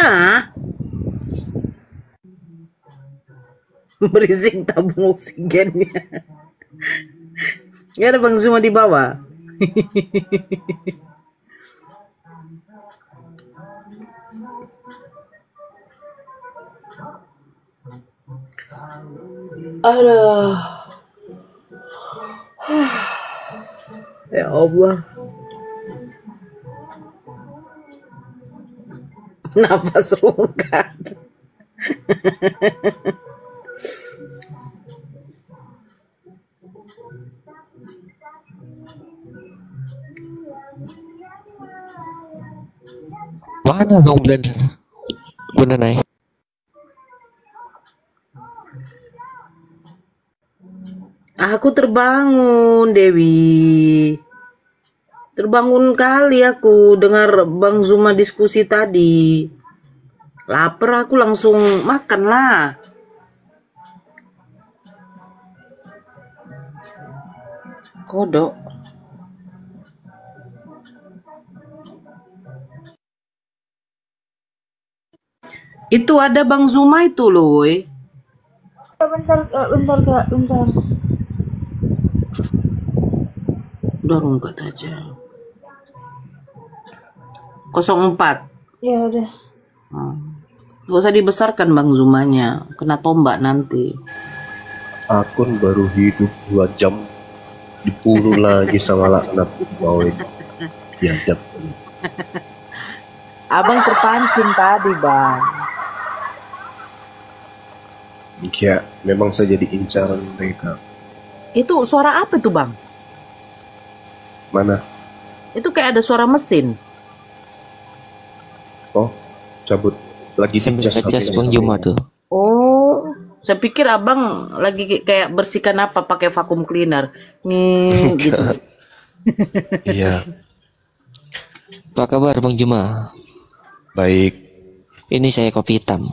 Berisik tabung oksigennya. Ya ada Bang Zuma di bawah. Aduh. Ya Allah. Nafas rungkat. Mana dong blender? Bener nih. Aku terbangun, Dewi. Terbangun kali aku dengar Bang Zuma diskusi tadi. Lapar aku langsung makan lah. Kodok. Itu ada Bang Zuma itu loh. Bentar Kak, bentar. Udah rungkat aja. 04. Ya udah. Gak usah dibesarkan Bang Zumanya. Kena tombak nanti. Akun baru hidup 2 jam. dipuluh lagi sama laknat bawah itu. Biadab. Abang terpancing tadi, Bang. Ya, memang saya jadi incaran mereka. Itu suara apa itu, Bang? Mana? Itu kayak ada suara mesin. Oh, cabut lagi ngecas Bang Juma tuh. Oh, saya pikir abang lagi kayak bersihkan apa pakai vacuum cleaner. Nih, gitu. Iya. Apa kabar Bang Juma? Baik. Ini saya kopi hitam.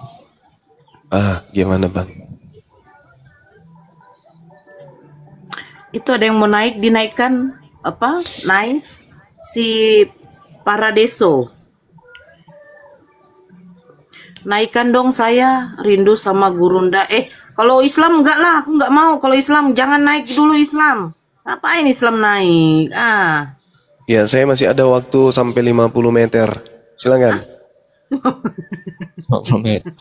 Gimana Bang? Itu ada yang mau naik, dinaikkan apa? Naik si Paradeso. Naikkan dong, saya rindu sama Gurunda. Kalau Islam enggak lah, aku enggak mau. Kalau Islam jangan naik dulu Islam. Ngapain Islam naik? Ya, saya masih ada waktu sampai 50 meter. Silakan. 50 meter.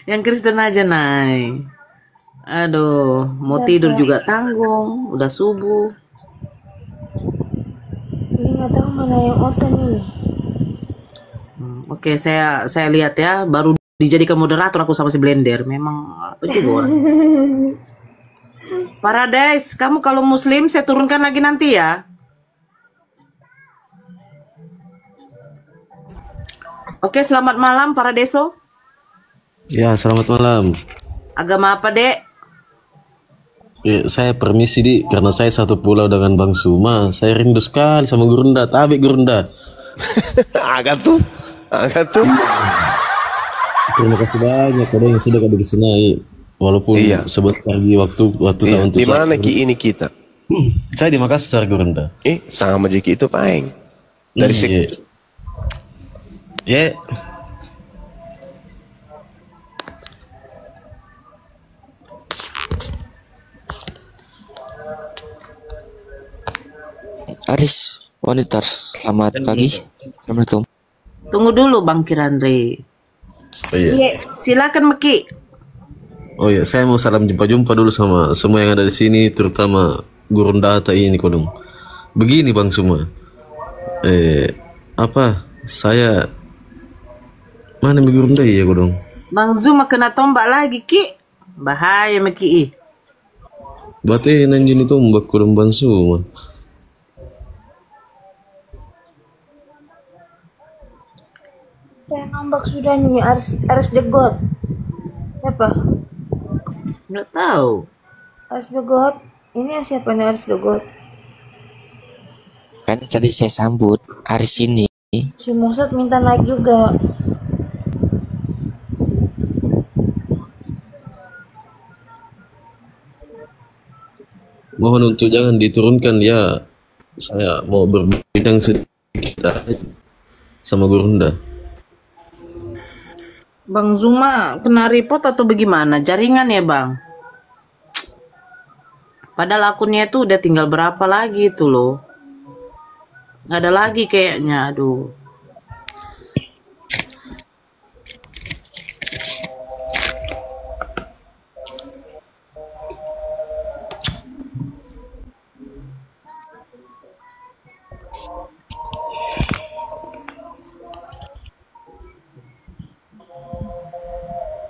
Yang Kristen aja naik. Aduh, mau tidur juga tanggung. Udah subuh. Ini nggak tahu mana yang otot nih. Oke, saya lihat ya. Baru dijadikan moderator aku sama si Blender. Memang apa juga orang. Paradise, kamu kalau Muslim saya turunkan lagi nanti ya. Oke, selamat malam Paradeso. Ya, selamat malam. Agama apa, Dek? Ya, saya permisi, Di, karena saya satu pulau dengan Bang Suma. Saya rindu sekali sama Gurunda. Tabik Gurunda. Agak tuh. Terima kasih banyak pada yang sudah kami kesenai. Walaupun sebentar lagi waktu tahun di mana Ki ini kita? Saya di Makassar, Gurunda. Sama aja Ki itu paling. Dari sini. Ya. Aris, wanita, selamat pagi. Assalamualaikum. Tunggu dulu Bang Kirandre. Iya, silakan Meki. Oh ya, saya mau salam jumpa dulu sama semua yang ada di sini, terutama Gurunda ini kodong. Begini Bang Suma. Saya mana Gurunda ya kodong? Bang Zuma kena tombak lagi, Ki. Bahaya Meki. Berarti nanjini tombak kodong Bang Suma. Saya nambak sudah nih, Aris the God. Siapa? Nggak tahu. Aris the God. Ini siapa nih Aris the God? Kan tadi saya sambut Aris ini. Si Musat minta naik juga. Mohon untuk jangan diturunkan ya. Saya mau berbincang sedikit sama Gurunda. Bang Zuma kena report atau bagaimana? Jaringan ya Bang? Padahal akunnya itu udah tinggal berapa lagi itu loh. Gak ada lagi kayaknya, aduh.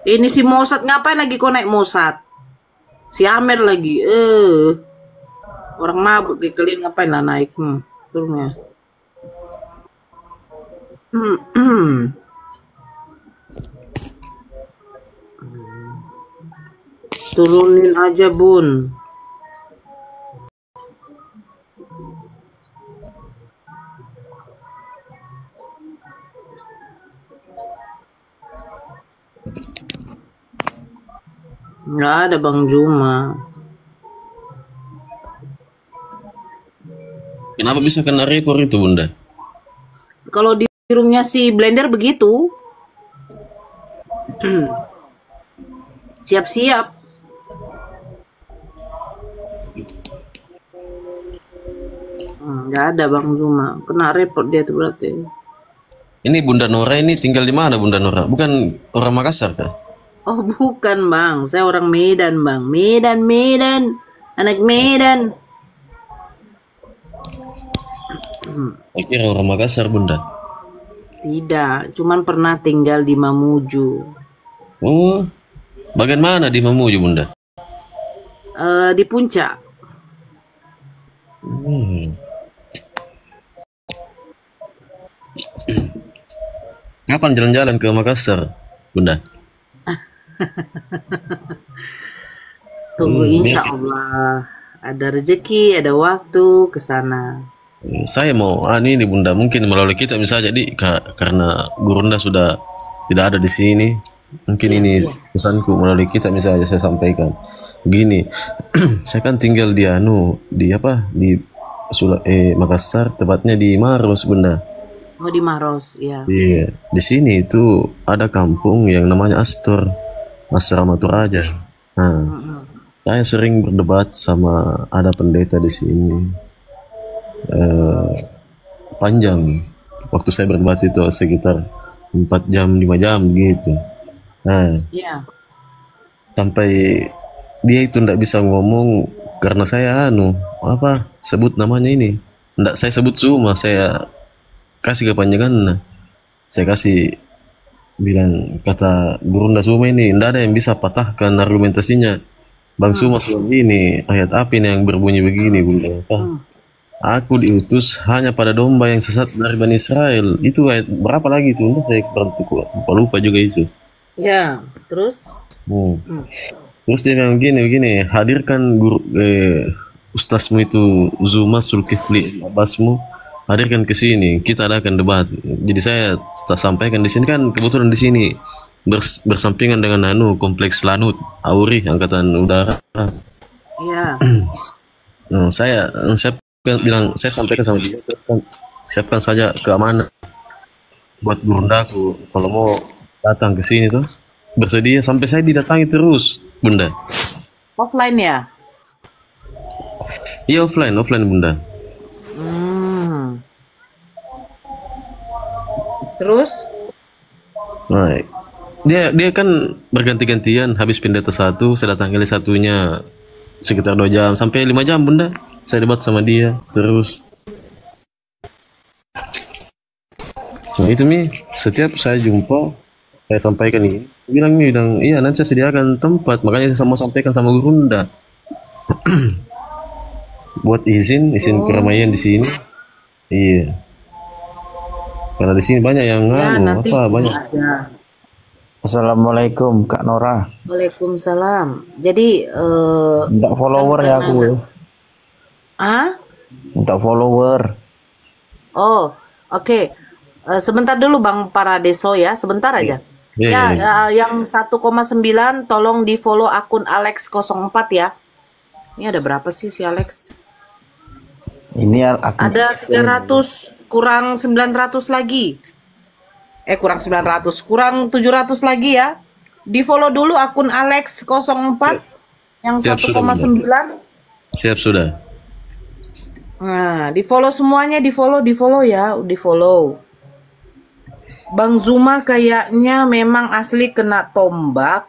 Ini si Mosat ngapain lagi connect Mosat? Si Amer lagi. Orang mabuk kayak kalian ngapain lah naik? Turun ya. Turunin aja Bun. Nggak ada Bang Juma. Kenapa bisa kena report itu Bunda? Kalau di roomnya si Blender begitu. Siap-siap. Nggak ada Bang Juma. Kena report dia tuh berarti. Ini Bunda Nora ini tinggal di mana Bunda Nora? Bukan orang Makassar kah? Oh bukan bang, saya orang Medan bang. Medan. Anak Medan. Saya kira orang Makassar bunda. Tidak, cuman pernah tinggal di Mamuju. Oh, bagian mana di Mamuju bunda? Di Puncak. Kapan jalan-jalan ke Makassar bunda? Tunggu insya Allah. Ada rezeki, ada waktu ke sana. Saya mau ini bunda, mungkin melalui kita misalnya, jadi karena Gurunda sudah tidak ada di sini, mungkin ini pesanku melalui kita misalnya saya sampaikan begini. Saya kan tinggal di Makassar, tepatnya di Maros bunda. Oh di Maros ya. Iya, di sini itu ada kampung yang namanya Asrama Toraja. Nah, saya sering berdebat sama ada pendeta di sini. Panjang waktu saya berdebat itu sekitar 4 jam 5 jam gitu. Nah, sampai dia itu tidak bisa ngomong karena saya sebut namanya ini tidak saya sebut semua, saya kasih kepanjangan. Saya kasih bilang kata Gurunda Suma ini tidak ada yang bisa patahkan argumentasinya. Bang Suma ini ayat apa ini yang berbunyi begini bunda? Aku diutus hanya pada domba yang sesat dari Bani Israel. Itu ayat berapa lagi itu? Saya lupa juga itu. Ya, terus? Terus dia bilang begini, hadirkan ustazmu itu Zuma Sulkifli Abbasmu, hadirkan ke sini, kita adakan debat. Jadi saya sampaikan di sini kan kebetulan di sini bersampingan dengan kompleks Lanut Auri Angkatan Udara. Iya. Saya bilang, saya sampaikan sama dia, siapkan saja keamanan buat Gurundaku kalau mau datang ke sini tuh, bersedia. Sampai saya didatangi terus bunda. Offline ya? Iya offline bunda. Terus? Nah, dia kan berganti-gantian, habis pendeta satu saya datang kali satunya sekitar 2 jam sampai 5 jam bunda. Saya debat sama dia terus. Nah itu setiap saya jumpa saya sampaikan ini, bilang iya nanti saya sediakan tempat, makanya saya mau sampaikan sama Gurunda buat izin keramaian di sini. Iya, karena di sini banyak yang banyak. Assalamualaikum Kak Nora. Waalaikumsalam. Jadi minta follower ya aku. Minta follower. Oh, oke. Sebentar dulu Bang Paradeso ya, sebentar aja. Yang 1,9 tolong di follow akun Alex 04 ya. Ini ada berapa sih si Alex? Ini akun ada 300 kurang 900 lagi. Kurang 900, kurang 700 lagi ya. Di follow dulu akun Alex 04 yang 1,9. Siap sudah. Nah, di follow semuanya, di follow ya, di follow. Bang Zuma kayaknya memang asli kena tombak,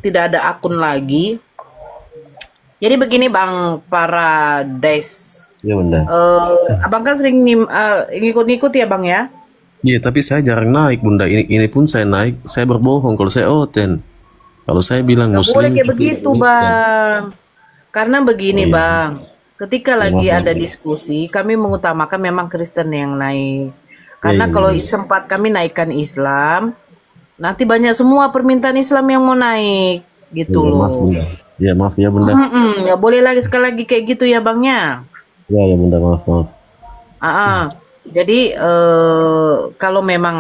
tidak ada akun lagi. Jadi begini Bang Parades. Ya bunda. Abang kan sering ngikut-ngikut ya Bang ya? Iya, tapi saya jarang naik bunda. Ini pun saya naik, saya berbohong kalau saya oten. Kalau saya bilang Muslim. Boleh kayak begitu Bang. Karena begini Bang. Ketika lagi ada diskusi, kami mengutamakan memang Kristen yang naik. Karena kalau sempat kami naikkan Islam, nanti banyak semua permintaan Islam yang mau naik, gitu loh. Maaf ya bunda. Ya boleh lagi sekali lagi kayak gitu ya bangnya. Ya bunda, maaf. Jadi kalau memang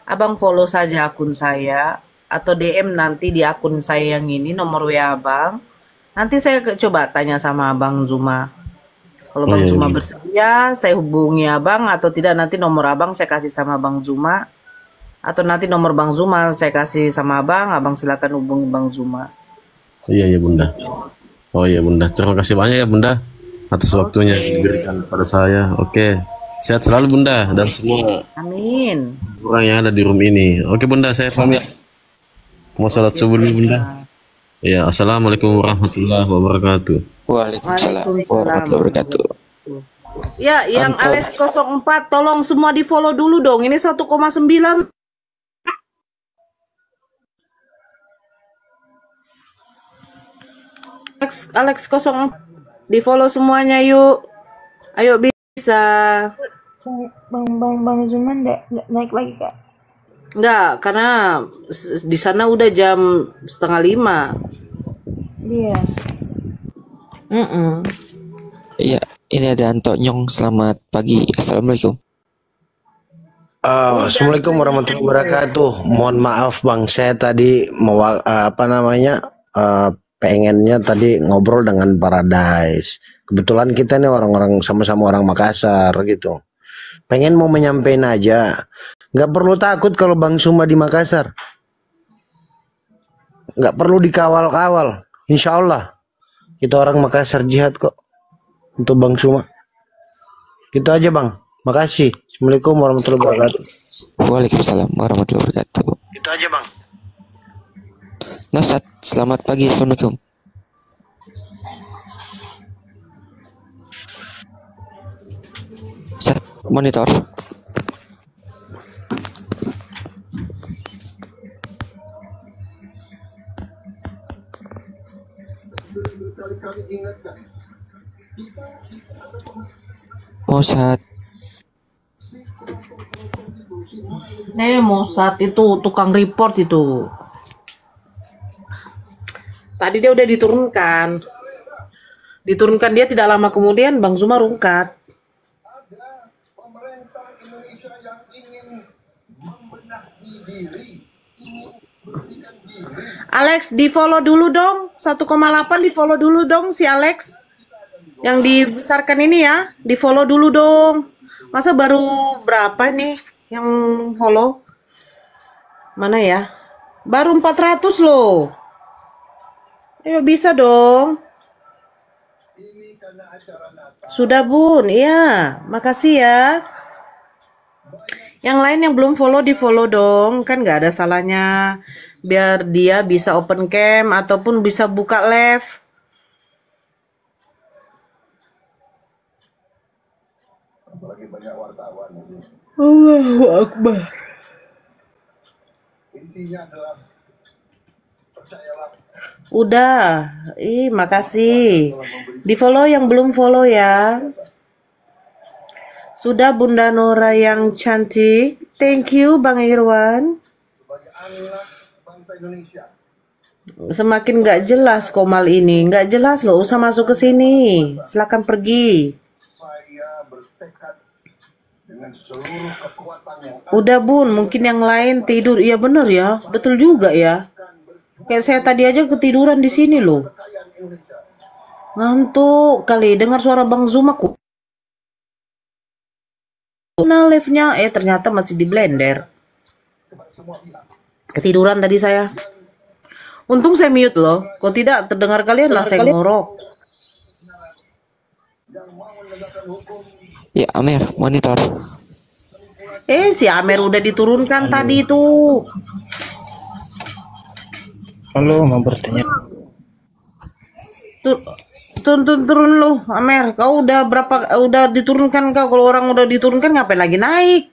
abang follow saja akun saya atau DM nanti di akun saya yang ini nomor WA abang. Nanti saya coba tanya sama Bang Zuma. Kalau Bang Zuma bersedia, saya hubungi abang atau tidak, nanti nomor abang saya kasih sama Bang Zuma. Atau nanti nomor Bang Zuma saya kasih sama abang silakan hubungi Bang Zuma. Iya bunda. Oh iya bunda, terima kasih banyak ya bunda atas waktunya diberikan pada saya. Oke, sehat selalu bunda dan semua. Amin. Orang yang ada di room ini. Oke bunda, saya pamit. Mau sholat subuh dulu bunda. Ya, assalamualaikum warahmatullahi wabarakatuh. Waalaikumsalam warahmatullahi wabarakatuh. Ya, yang Anton. Alex 04 tolong semua di-follow dulu dong. Ini 1,9. Alex 04 di-follow semuanya yuk. Ayo bisa. Bang Zuman nggak naik lagi kak? Enggak, karena di sana udah jam 4:30. Iya. Iya, ini ada Antonyong. Selamat pagi. Assalamualaikum. Assalamualaikum warahmatullahi wabarakatuh. Mohon maaf bang, saya tadi pengennya tadi ngobrol dengan Paradise. Kebetulan kita nih orang-orang sama-sama orang Makassar gitu. Pengen mau menyampaikan aja. Nggak perlu takut kalau Bang Suma di Makassar. Nggak perlu dikawal-kawal. Insya Allah kita orang Makassar jihad kok untuk Bang Suma. Gitu aja bang. Makasih. Assalamualaikum warahmatullahi wabarakatuh. Waalaikumsalam warahmatullahi wabarakatuh. Itu aja bang. Nasat, selamat pagi. Assalamualaikum. Set monitor. Mosat. Mosat itu tukang report itu. Tadi dia udah diturunkan. Diturunkan dia tidak lama kemudian Bang Zuma rungkat. Alex di follow dulu dong. 1,8 di follow dulu dong si Alex. Yang dibesarkan ini ya, di follow dulu dong. Masa baru berapa nih yang follow? Mana ya? Baru 400 loh. Ayo bisa dong. Sudah bun, iya. Makasih ya. Yang lain yang belum follow di follow dong. Kan nggak ada salahnya. Biar dia bisa open cam ataupun bisa buka live. Allahu Akbar. Udah, makasih. Di follow yang belum follow ya. Sudah Bunda Nora yang cantik. Thank you Bang Irwan. Semakin nggak jelas Komal ini, nggak jelas, nggak usah masuk ke sini. Silakan pergi. Udah bun, mungkin yang lain tidur. Iya bener ya, betul juga ya. Kayak saya tadi aja ketiduran di sini loh. Ngantuk kali dengar suara Bang Zuma ku. Nah live-nya, ternyata masih di blender. Ketiduran tadi saya. Untung saya mute loh. Kalau tidak terdengar kalian lah saya ngorok. Ya Amer, monitor. Si Amer udah diturunkan tadi itu. Halo, mau bertanya. Turun lu, Amer. Kau udah udah diturunkan kau. Kalau orang udah diturunkan ngapain lagi naik?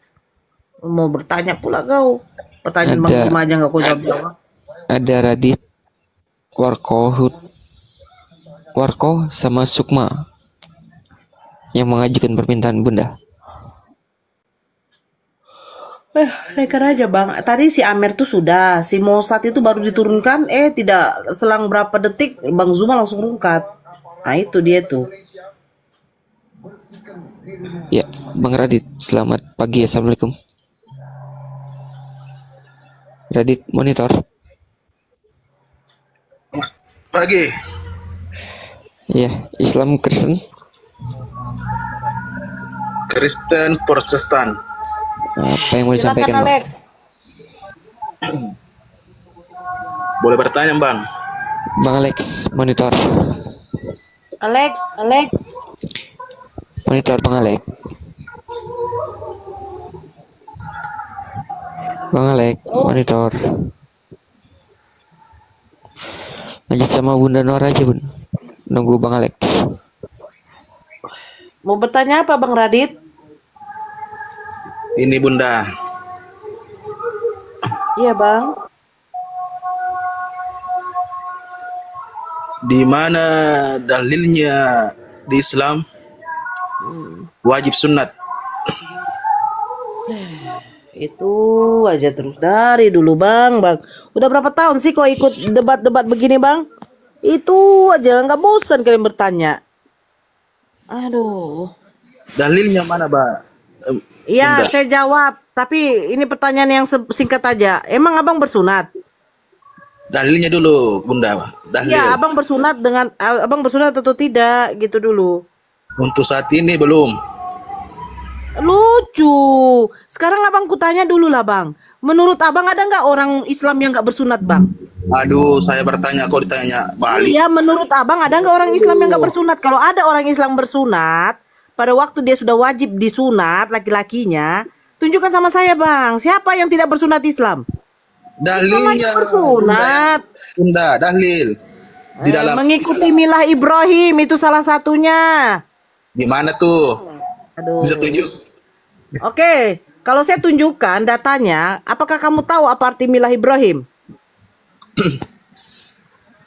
Mau bertanya pula kau. Pertanyaan Bang Zuma aja nggak kau jawab. Ada Radit, Warko sama Sukma yang mengajukan permintaan Bunda. Rekan aja Bang. Tadi si Amer tuh sudah, si Mosat itu baru diturunkan. Tidak selang berapa detik Bang Zuma langsung rungkat. Nah itu dia tuh. Ya, Bang Radit, selamat pagi. Assalamualaikum. Radit monitor. Pagi. Ya, Islam Kristen. Kristen Protestan. Apa yang mau disampaikan, Bang? Alex. Boleh bertanya, Bang? Bang Alex, monitor. Alex. Monitor Bang Alex. Bang Alex, monitor. Lanjut sama Bunda Nora aja, Bun. Nunggu Bang Alex. Mau bertanya apa Bang Radit? Ini Bunda, Iya Bang. di mana dalilnya di Islam wajib sunat? Itu aja terus dari dulu Bang. Udah berapa tahun sih kok ikut debat-debat begini Bang? Itu aja nggak bosan kalian bertanya. Aduh. Dalilnya mana, Mbak? Iya, Bunda. saya jawab. Tapi ini pertanyaan yang singkat aja. Emang abang bersunat? Dalilnya dulu, Bunda. Dalil. Iya, abang bersunat atau tidak gitu dulu. Untuk saat ini belum. Lucu. Sekarang abang kutanya dulu lah bang. Menurut abang ada nggak orang Islam yang nggak bersunat bang? Aduh, saya bertanya kok ditanya balik. Iya, menurut abang ada nggak orang Islam yang nggak bersunat? Kalau ada orang Islam bersunat, pada waktu dia sudah wajib disunat laki-lakinya, tunjukkan sama saya bang. Siapa yang tidak bersunat Islam? Dalilnya bersunat. Bunda, dalil. Di dalam mengikuti milah Ibrahim itu salah satunya. Di mana tuh? Aduh. Bisa tunjuk? Oke, kalau saya tunjukkan datanya, apakah kamu tahu apa arti milah Ibrahim?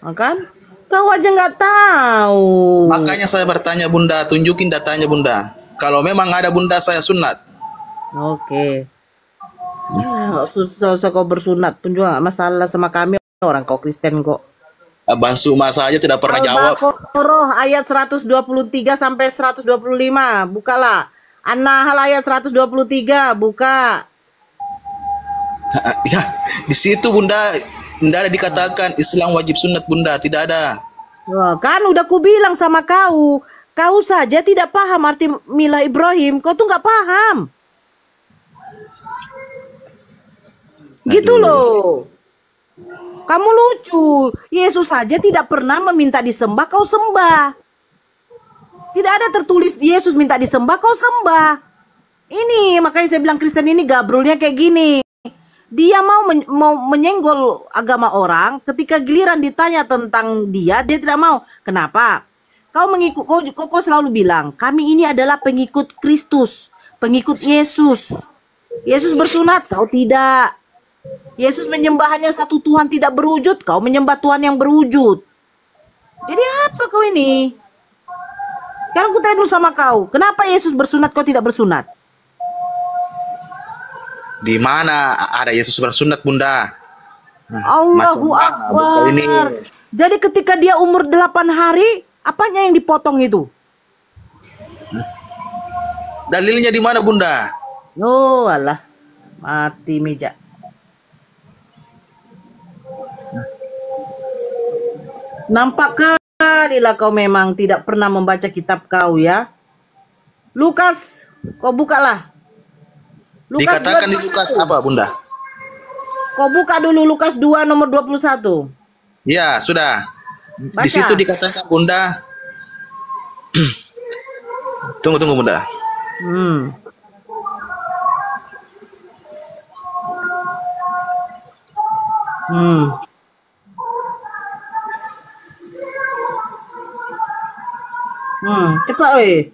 Kan? Kau aja nggak tahu. Makanya saya bertanya Bunda, tunjukin datanya Bunda. Kalau memang ada Bunda, saya sunat. Oke. Nggak susah kau bersunat pun juga nggak masalah sama kami, orang kau Kristen kok. Abang Suma saja tidak pernah jawab. Al-Baqarah ayat 123 sampai 125. Bukalah. An-Nahl ayat 123, buka. Ya, di situ Bunda, tidak ada dikatakan Islam wajib sunat Bunda, tidak ada. Wah, kan udah ku bilang sama kau. Kau saja tidak paham arti milah Ibrahim. Kau tuh nggak paham. Gitu loh. Kamu lucu. Yesus saja tidak pernah meminta disembah, kau sembah. Tidak ada tertulis Yesus minta disembah, kau sembah. Ini makanya saya bilang Kristen ini gabrulnya kayak gini. Dia mau menyenggol agama orang, ketika giliran ditanya tentang dia tidak mau. Kenapa? Kau selalu bilang, kami ini adalah pengikut Kristus, pengikut Yesus. Yesus bersunat, kau tidak. Yesus menyembah hanya satu Tuhan tidak berwujud, kau menyembah Tuhan yang berwujud. Jadi apa kau ini? Sekarang aku tanya dulu sama kau, kenapa Yesus bersunat, kau tidak bersunat? Di mana ada Yesus bersunat Bunda? Allahu Akbar. Jadi ketika dia umur 8 hari, apanya yang dipotong itu? Dalilnya di mana Bunda? Oh alah, mati meja. Nampak kali lah kau memang tidak pernah membaca kitab kau ya. Lukas, kau bukalah. Dikatakan di Lukas apa Bunda? Kau buka dulu Lukas 2 nomor 21. Ya, sudah. Baca. Di situ dikatakan Bunda. Tunggu Bunda. Cepat oi.